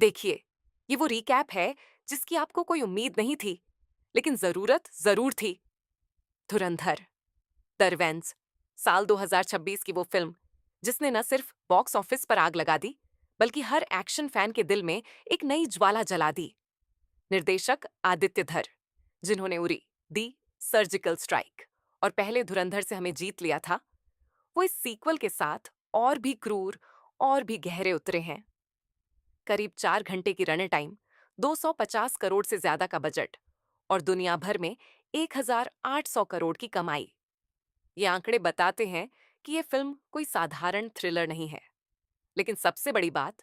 देखिए, ये वो रिकैप है जिसकी आपको कोई उम्मीद नहीं थी, लेकिन जरूरत जरूर थी। धुरंधर, द रिवेंज, साल 2026 की वो फिल्म जिसने न सिर्फ बॉक्स ऑफिस पर आग लगा दी, बल्कि हर एक्शन फैन के दिल में एक नई ज्वाला जला दी। निर्देशक आदित्य धर, जिन्होंने उरी, दी, सर्जिकल स्ट्राइक और पहले धुरंधर से हमें जीत लिया था, वो इस सीक्वल के साथ और भी क्रूर और भी गहरे उतरे हैं। करीब 4 घंटे की रन टाइम, 250 करोड़ से ज्यादा का बजट और दुनिया भर में 1,800 करोड़ की कमाई। ये आंकड़े बताते हैं कि ये फिल्म कोई साधारण थ्रिलर नहीं है। लेकिन सबसे बड़ी बात,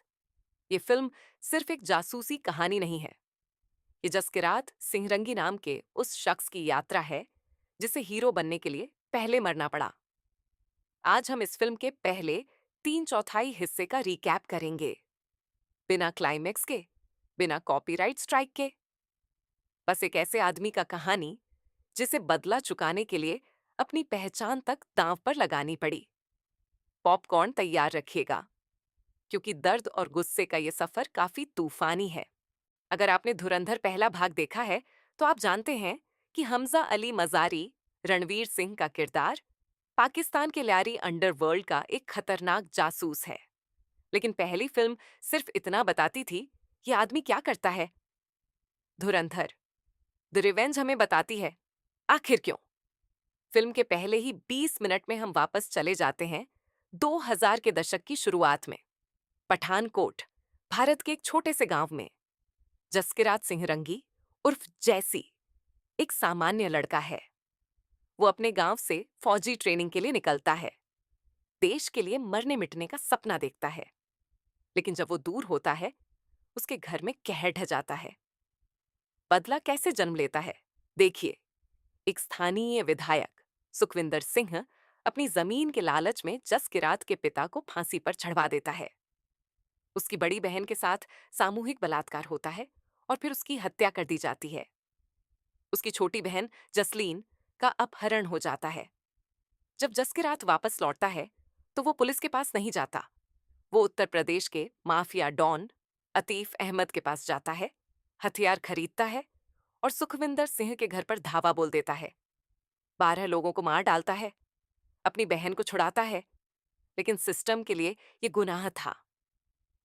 ये फिल्म सिर्फ एक जासूसी कहानी नहीं है। ये जसकिरात सिंहरंगी नाम के उस शख्स की यात्रा है जिसे हीरो बनने के लिए पहले मरना पड़ा। आज हम इस फिल्म के पहले 3/4 हिस्से का रिकैप करेंगे, बिना क्लाइमेक्स के, बिना कॉपीराइट स्ट्राइक के। बस एक ऐसे आदमी का कहानी जिसे बदला चुकाने के लिए अपनी पहचान तक दांव पर लगानी पड़ी। पॉपकॉर्न तैयार रखिएगा, क्योंकि दर्द और गुस्से का ये सफर काफी तूफानी है। अगर आपने धुरंधर पहला भाग देखा है, तो आप जानते हैं कि हमजा अली मजारी, रणवीर सिंह का किरदार, पाकिस्तान के ल्यारी अंडरवर्ल्ड का एक खतरनाक जासूस है। लेकिन पहली फिल्म सिर्फ इतना बताती थी, ये आदमी क्या करता है। धुरंधर, द रिवेंज हमें बताती है, आखिर क्यों। फिल्म के पहले ही 20 मिनट में हम वापस चले जाते हैं 2000 के दशक की शुरुआत में, पठानकोट, भारत के एक छोटे से गांव में। जसकिरात सिंहरंगी उर्फ जैसी एक सामान्य लड़का है। वो अपने गांव से फौजी ट्रेनिंग के लिए निकलता है, देश के लिए मरने मिटने का सपना देखता है। लेकिन जब वो दूर होता है, उसके घर में कहर ढह जाता है। बदला कैसे जन्म लेता है, देखिए। एक स्थानीय विधायक, सुखविंदर सिंह, अपनी जमीन के लालच में जसकिरात के पिता को फांसी पर चढ़वा देता है। उसकी बड़ी बहन के साथ सामूहिक बलात्कार होता है और फिर उसकी हत्या कर दी जाती है। उसकी छोटी बहन जसलीन का अपहरण हो जाता है। जब जसकिरात वापस लौटता है, तो वो पुलिस के पास नहीं जाता। वो उत्तर प्रदेश के माफिया डॉन अतीफ अहमद के पास जाता है, हथियार खरीदता है और सुखविंदर सिंह के घर पर धावा बोल देता है। 12 लोगों को मार डालता है, अपनी बहन को छुड़ाता है। लेकिन सिस्टम के लिए ये गुनाह था।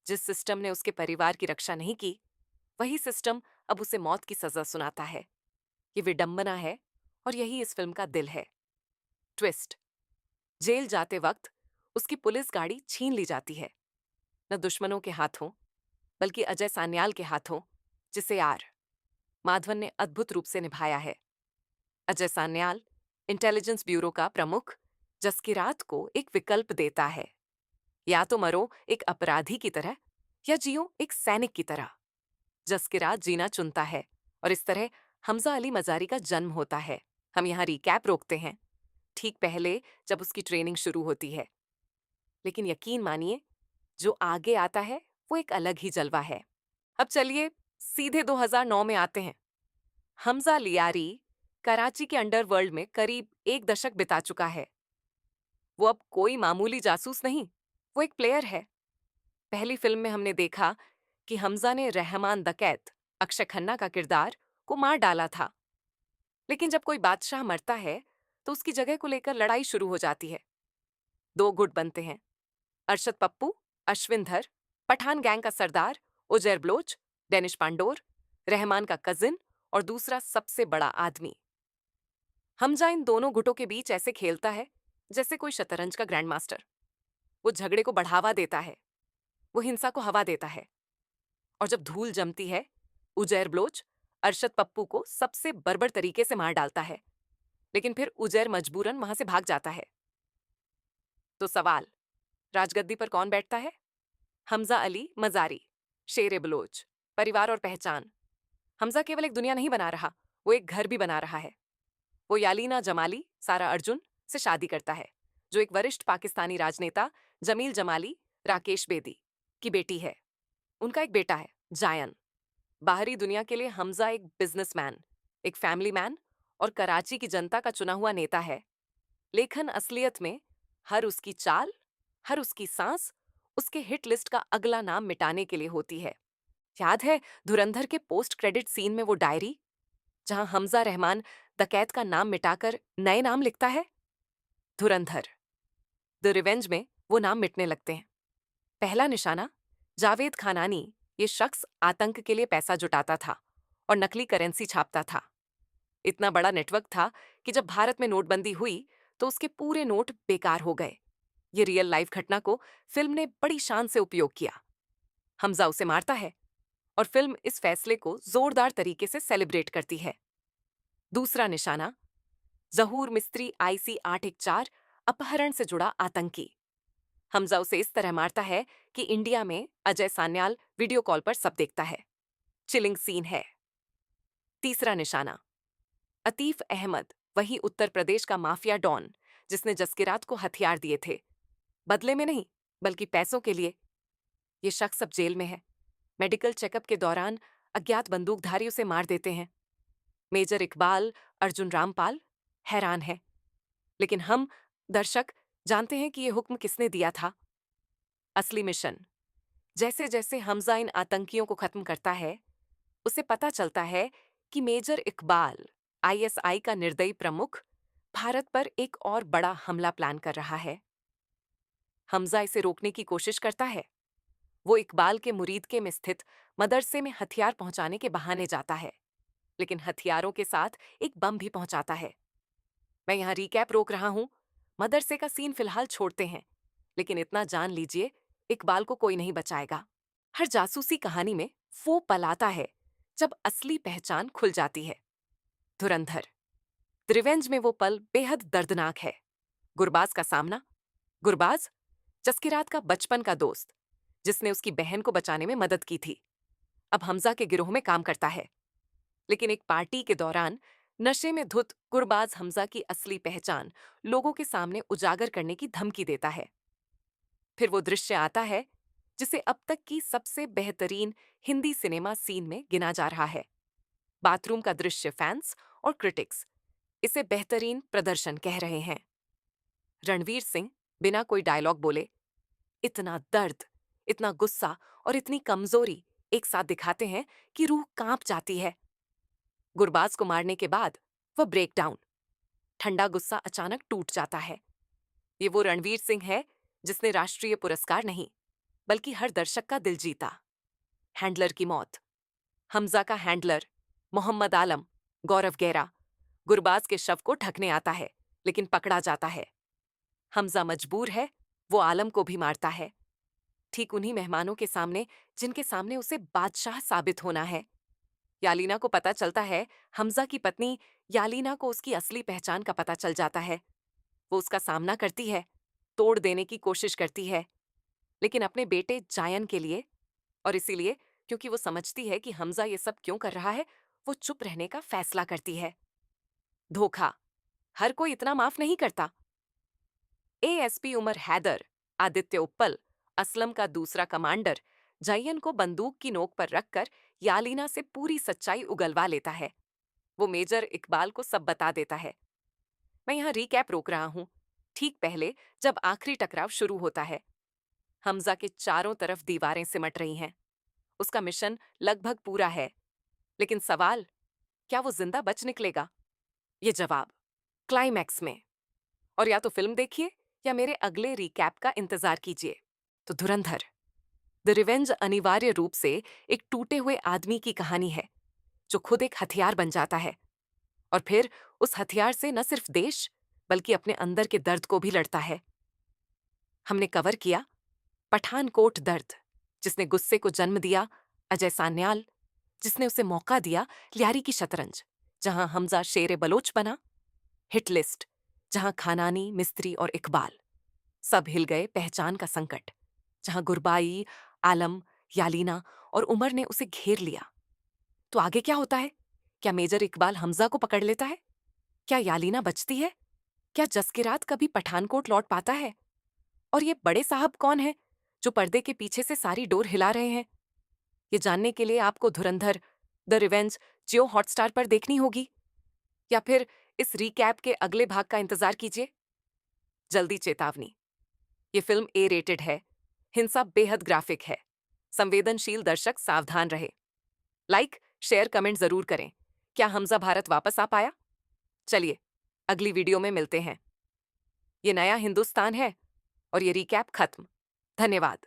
जिस सिस्टम ने उसके परिवार की रक्षा नहीं की, वही सिस्टम अब उसे मौत की सजा सुनाता है। ये विडंबना है और यही इस फिल्म का दिल है। ट्विस्ट, जेल जाते वक्त उसकी पुलिस गाड़ी छीन ली जाती है, न दुश्मनों के हाथों, बल्कि अजय सान्याल के हाथों, जिसे आर माधवन ने अद्भुत रूप से निभाया है। अजय सान्याल, इंटेलिजेंस ब्यूरो का प्रमुख, जसकिरात को एक विकल्प देता है। या तो मरो एक अपराधी की तरह, या जियो एक सैनिक की तरह। जसकिरात जीना चुनता है और इस तरह हमजा अली मजारी का जन्म होता है। हम यहाँ रिकैप रोकते हैं, ठीक पहले जब उसकी ट्रेनिंग शुरू होती है। लेकिन यकीन मानिए, जो आगे आता है वो एक अलग ही जलवा है। अब चलिए सीधे 2009 में आते हैं। हमजा लियारी कराची के अंडरवर्ल्ड में करीब 1 दशक बिता चुका है। वो अब कोई मामूली जासूस नहीं, वो एक प्लेयर है। पहली फिल्म में हमने देखा कि हमजा ने रहमान डकैत, अक्षय खन्ना का किरदार, को मार डाला था। लेकिन जब कोई बादशाह मरता है, तो उसकी जगह को लेकर लड़ाई शुरू हो जाती है। 2 गुट बनते हैं, अरशद पप्पू, अश्विन धर, पठान गैंग का सरदार उजैर बलोच, डेनिश पांडोर, रहमान का कजिन और दूसरा सबसे बड़ा आदमी। हमजा इन दोनों गुटों के बीच ऐसे खेलता है जैसे कोई शतरंज का ग्रैंड मास्टर। वो झगड़े को बढ़ावा देता है, वो हिंसा को हवा देता है। और जब धूल जमती है, उजैर बलोच अरशद पप्पू को सबसे बर्बर तरीके से मार डालता है। लेकिन फिर उजैर मजबूरन वहां से भाग जाता है। तो सवाल, राजगद्दी पर कौन बैठता है? हमजा अली मजारी, शेर बलोच, परिवार और पहचान। हमजा केवल एक दुनिया नहीं बना रहा, वो एक घर भी बना रहा है। वो यालीना जमाली, सारा अर्जुन, से शादी करता है, जो एक वरिष्ठ पाकिस्तानी राजनेता जमील जमाली, राकेश बेदी, की बेटी है। उनका एक बेटा है, जायन। बाहरी दुनिया के लिए हमजा एक बिजनेसमैन, एक फैमिली मैन और कराची की जनता का चुना हुआ नेता है। लेकिन असलियत में हर उसकी चाल, हर उसकी सांस उसके हिट लिस्ट का अगला नाम मिटाने के लिए होती है। याद है धुरंधर के पोस्ट क्रेडिट सीन में वो डायरी जहां हमजा रहमान डकैत का नाम मिटाकर नए नाम लिखता है? धुरंधर द रिवेंज में वो नाम मिटने लगते हैं। पहला निशाना जावेद खानानी। ये शख्स आतंक के लिए पैसा जुटाता था और नकली करेंसी छापता था। इतना बड़ा नेटवर्क था कि जब भारत में नोटबंदी हुई तो उसके पूरे नोट बेकार हो गए। ये रियल लाइफ घटना को फिल्म ने बड़ी शान से उपयोग किया। हमजा उसे मारता है और फिल्म इस फैसले को जोरदार तरीके से सेलिब्रेट करती है। दूसरा निशाना जहूर मिस्त्री IC 814 अपहरण से जुड़ा आतंकी। हमजा उसे इस तरह मारता है कि इंडिया में अजय सान्याल वीडियो कॉल पर सब देखता है। चिलिंग सीन है। तीसरा निशाना अतीफ अहमद, वही उत्तर प्रदेश का माफिया डॉन जिसने जसकिरात को हथियार दिए थे, बदले में नहीं बल्कि पैसों के लिए। ये शख्स अब जेल में है। मेडिकल चेकअप के दौरान अज्ञात बंदूकधारी उसे मार देते हैं। मेजर इकबाल अर्जुन रामपाल हैरान है, लेकिन हम दर्शक जानते हैं कि ये हुक्म किसने दिया था। असली मिशन जैसे जैसे हमजा इन आतंकियों को खत्म करता है, उसे पता चलता है कि मेजर इकबाल ISI का निर्दयी प्रमुख भारत पर एक और बड़ा हमला प्लान कर रहा है। हमजा इसे रोकने की कोशिश करता है। वो इकबाल के मुरीदके में स्थित मदरसे में हथियार पहुंचाने के बहाने जाता है, लेकिन हथियारों के साथ एक बम भी पहुंचाता है। मैं यहाँ रिकैप रोक रहा हूं। मदरसे का सीन फिलहाल छोड़ते हैं, लेकिन इतना जान लीजिए इकबाल को कोई नहीं बचाएगा। हर जासूसी कहानी में वो पल आता है जब असली पहचान खुल जाती है। धुरंधर द रिवेंज में वो पल बेहद दर्दनाक है। गुरबाज का सामना। गुरबाज जसकिरात का बचपन का दोस्त जिसने उसकी बहन को बचाने में मदद की थी, अब हमजा के गिरोह में काम करता है। लेकिन एक पार्टी के दौरान नशे में धुत गुरबाज हमजा की असली पहचान लोगों के सामने उजागर करने की धमकी देता है। फिर वो दृश्य आता है जिसे अब तक की सबसे बेहतरीन हिंदी सिनेमा सीन में गिना जा रहा है। बाथरूम का दृश्य फैंस और क्रिटिक्स इसे बेहतरीन प्रदर्शन कह रहे हैं। रणवीर सिंह बिना कोई डायलॉग बोले इतना दर्द, इतना गुस्सा और इतनी कमजोरी एक साथ दिखाते हैं कि रूह कांप जाती है। गुरबाज को मारने के बाद वह ब्रेक डाउन, ठंडा गुस्सा अचानक टूट जाता है। ये वो रणवीर सिंह है जिसने राष्ट्रीय पुरस्कार नहीं बल्कि हर दर्शक का दिल जीता। हैंडलर की मौत। हमजा का हैंडलर मोहम्मद आलम गौरव गैरा गुरबाज के शव को ढकने आता है, लेकिन पकड़ा जाता है। हमजा मजबूर है, वो आलम को भी मारता है, ठीक उन्हीं मेहमानों के सामने जिनके सामने उसे बादशाह साबित होना है। यालीना को पता चलता है, हमजा की पत्नी यालीना को उसकी असली पहचान का पता चल जाता है। वो उसका सामना करती है, तोड़ देने की कोशिश करती है, लेकिन अपने बेटे जायन के लिए और इसीलिए क्योंकि वो समझती है कि हमजा ये सब क्यों कर रहा है, वो चुप रहने का फैसला करती है। धोखा हर कोई इतना माफ नहीं करता। ASP उमर हैदर, आदित्य उप्पल, असलम का दूसरा कमांडर जयन को बंदूक की नोक पर रखकर यालीना से पूरी सच्चाई उगलवा लेता है। वो मेजर इकबाल को सब बता देता है। मैं यहाँ रिकैप रोक रहा हूँ। ठीक पहले जब आखिरी टकराव शुरू होता है, हमजा के चारों तरफ दीवारें सिमट रही हैं। उसका मिशन लगभग पूरा है, लेकिन सवाल, क्या वो जिंदा बच निकलेगा? ये जवाब क्लाइमैक्स में। और या तो फिल्म देखिए या मेरे अगले रिकैप का इंतजार कीजिए। तो धुरंधर द रिवेंज अनिवार्य रूप से एक टूटे हुए आदमी की कहानी है जो खुद एक हथियार बन जाता है और फिर उस हथियार से न सिर्फ देश बल्कि अपने अंदर के दर्द को भी लड़ता है। हमने कवर किया पठानकोट दर्द, जिसने गुस्से को जन्म दिया, अजय सान्याल जिसने उसे मौका दिया, लियारी की शतरंज जहां हमजा शेरे बलोच बना, हिट लिस्ट जहां खानानी, मिस्त्री और इकबाल सब हिल गए, पहचान का संकट जहां गुरबाई, आलम, यालीना और उमर ने उसे घेर लिया। तो आगे क्या होता है? क्या मेजर इकबाल हमजा को पकड़ लेता है? क्या यालीना बचती है? क्या जसकिरात कभी पठानकोट लौट पाता है? और ये बड़े साहब कौन है जो पर्दे के पीछे से सारी डोर हिला रहे हैं? ये जानने के लिए आपको धुरंधर द रिवेंज जियो हॉटस्टार पर देखनी होगी, या फिर इस रिकैप के अगले भाग का इंतजार कीजिए। जल्दी चेतावनी, ये फिल्म A रेटेड है, हिंसा बेहद ग्राफिक है, संवेदनशील दर्शक सावधान रहे। लाइक, शेयर, कमेंट जरूर करें। क्या हमजा भारत वापस आ पाया? चलिए अगली वीडियो में मिलते हैं। ये नया हिंदुस्तान है और ये रिकैप खत्म। धन्यवाद।